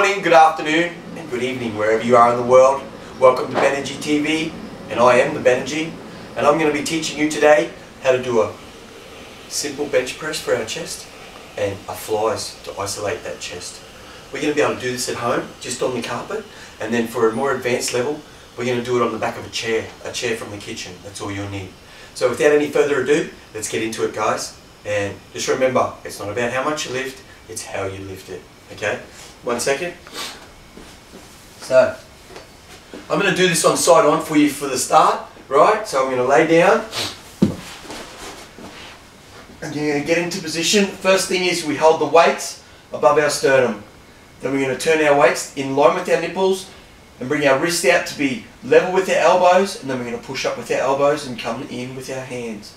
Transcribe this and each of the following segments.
morning, good afternoon, and good evening wherever you are in the world. Welcome to Benergy TV, and I am the Benergy, and I'm going to be teaching you today how to do a simple bench press for our chest and a flies to isolate that chest. We're going to be able to do this at home, just on the carpet, and then for a more advanced level, we're going to do it on the back of a chair from the kitchen. That's all you'll need. So without any further ado, let's get into it, guys. And just remember, it's not about how much you lift, it's how you lift it. Okay? 1 second. So, I'm going to do this on side on for you for the start, right? So I'm going to lay down. And you're going to get into position. First thing is we hold the weights above our sternum. Then we're going to turn our weights in line with our nipples and bring our wrists out to be level with our elbows, and then we're going to push up with our elbows and come in with our hands.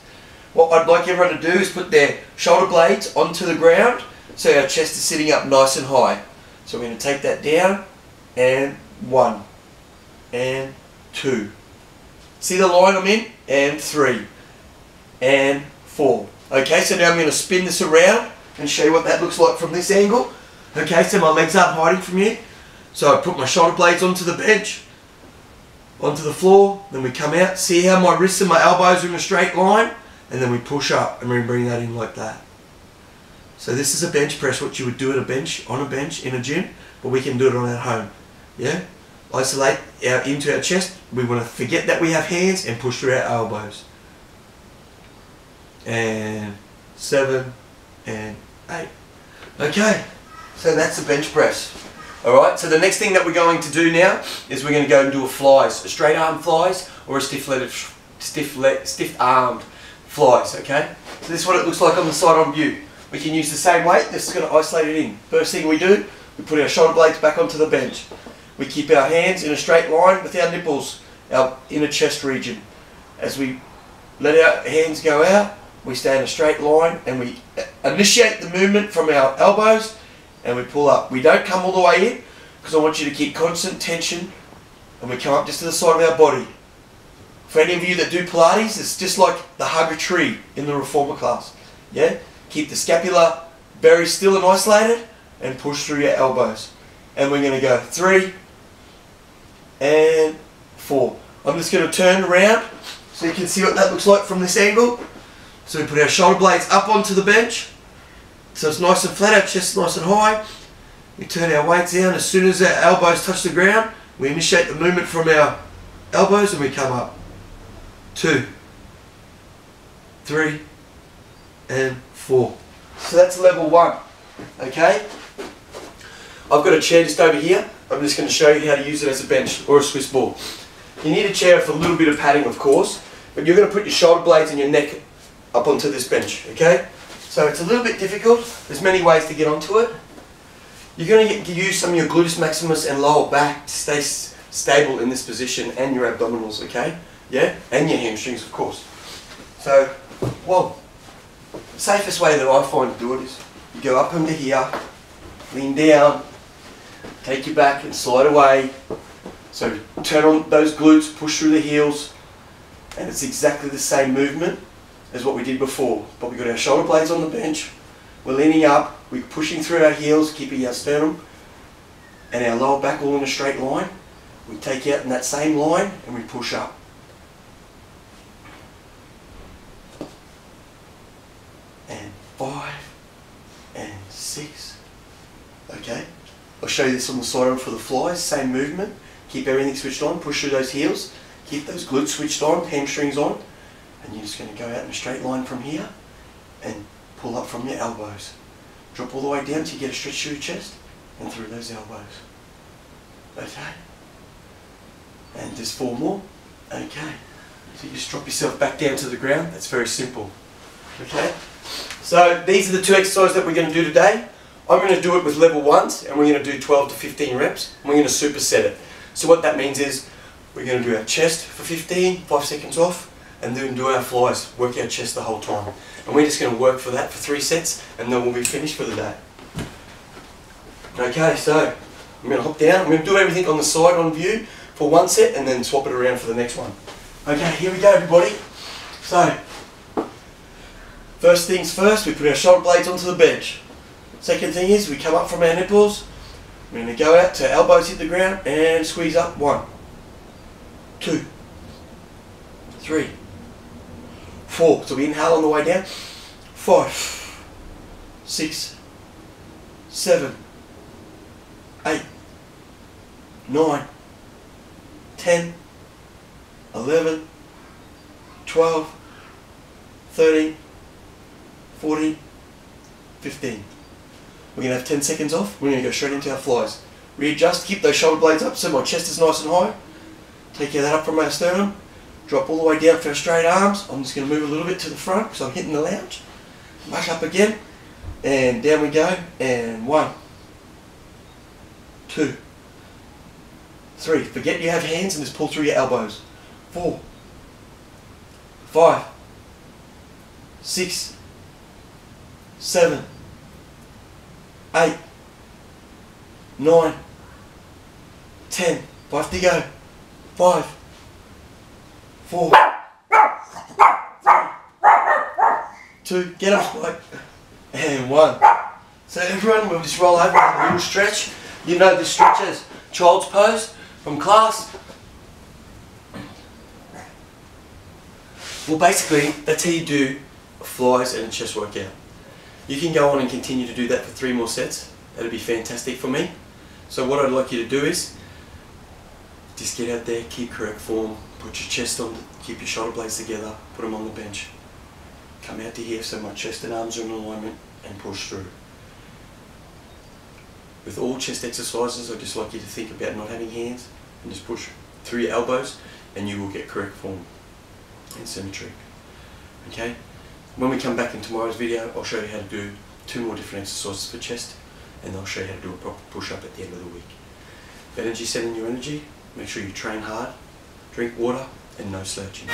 What I'd like everyone to do is put their shoulder blades onto the ground so our chest is sitting up nice and high. So we're going to take that down, and 1, and 2. See the line I'm in? And 3, and 4. Okay, so now I'm going to spin this around and show you what that looks like from this angle. Okay, so my legs aren't hiding from you. So I put my shoulder blades onto the bench, onto the floor, then we come out. See how my wrists and my elbows are in a straight line? And then we push up and we bring that in like that. So this is a bench press, what you would do at a bench, on a bench in a gym, but we can do it on at home. Yeah? Isolate into our chest. We want to forget that we have hands and push through our elbows. And 7 and 8. Okay, so that's the bench press. Alright, so the next thing that we're going to do now is we're going to go and do a flies, a straight arm flies or a stiff armed flies, okay? So this is what it looks like on the side on view. We can use the same weight, this is going to isolate it in. First thing we do, we put our shoulder blades back onto the bench. We keep our hands in a straight line with our nipples, our inner chest region. As we let our hands go out, we stay in a straight line and we initiate the movement from our elbows and we pull up. We don't come all the way in because I want you to keep constant tension, and we come up just to the side of our body. For any of you that do Pilates, it's just like the hug a tree in the reformer class. Yeah? Keep the scapula very still and isolated and push through your elbows. And we're going to go 3 and 4. I'm just going to turn around so you can see what that looks like from this angle. So we put our shoulder blades up onto the bench. So it's nice and flat, our chest nice and high. We turn our weights down. As soon as our elbows touch the ground, we initiate the movement from our elbows and we come up. 2, 3, and 4. So that's level 1. Okay? I've got a chair just over here. I'm just going to show you how to use it as a bench or a Swiss ball. You need a chair with a little bit of padding, of course, but you're going to put your shoulder blades and your neck up onto this bench. Okay? So it's a little bit difficult. There's many ways to get onto it. You're going to use some of your gluteus maximus and lower back to stay stable in this position, and your abdominals, okay? Yeah? And your hamstrings, of course. So, well, the safest way that I find to do it is you go up under here, lean down, take your back and slide away. So turn on those glutes, push through the heels, and it's exactly the same movement as what we did before. But we've got our shoulder blades on the bench, we're leaning up, we're pushing through our heels, keeping our sternum and our lower back all in a straight line. We take out in that same line and we push up. And 5 and 6. Okay, I'll show you this on the side on for the flies. Same movement. Keep everything switched on. Push through those heels. Keep those glutes switched on. Hamstrings on. And you're just going to go out in a straight line from here and pull up from your elbows. Drop all the way down until you get a stretch through your chest and through those elbows. Okay. And just 4 more. Okay. So you just drop yourself back down to the ground. That's very simple. Okay. So these are the 2 exercises that we're going to do today. I'm going to do it with level 1s, and we're going to do 12 to 15 reps, and we're going to superset it. So what that means is we're going to do our chest for 15, 5 seconds off, and then do our flies, work our chest the whole time. And we're just going to work for that for 3 sets, and then we'll be finished for the day. Okay, so I'm going to hop down. I'm going to do everything on the side on view for 1 set, and then swap it around for the next one. Okay, here we go, everybody. So, first things first, we put our shoulder blades onto the bench. Second thing is we come up from our nipples, We're going to go out to elbows hit the ground and squeeze up. 1, 2, 3, 4. So we inhale on the way down. 5, 6, 7, 8, 9, 10, 11, 12, 13, 14, 15. We're going to have 10 seconds off. We're going to go straight into our flies. Readjust, keep those shoulder blades up so my chest is nice and high. Take care of that up from our sternum. Drop all the way down for our straight arms. I'm just going to move a little bit to the front because I'm hitting the lounge. Back up again. And down we go. And 1, 2, 3. Forget you have hands and just pull through your elbows. 4, 5, 6, 7, 8, 9, 10. 5 to go. 5, 4, 2. Get up, spike. And 1. So everyone, we'll just roll over a little stretch. You know the stretch as child's pose from class. Well, basically, that's how you do flies and a chest workout. You can go on and continue to do that for 3 more sets. That'd be fantastic for me. So what I'd like you to do is just get out there, keep correct form, put your chest on, keep your shoulder blades together, put them on the bench. Come out to here so my chest and arms are in alignment and push through. With all chest exercises, I'd just like you to think about not having hands and just push through your elbows and you will get correct form and symmetry. Okay? When we come back in tomorrow's video, I'll show you how to do 2 more different exercises for chest, and I'll show you how to do a proper push-up at the end of the week. Energy setting your energy, make sure you train hard, drink water, and no slouching.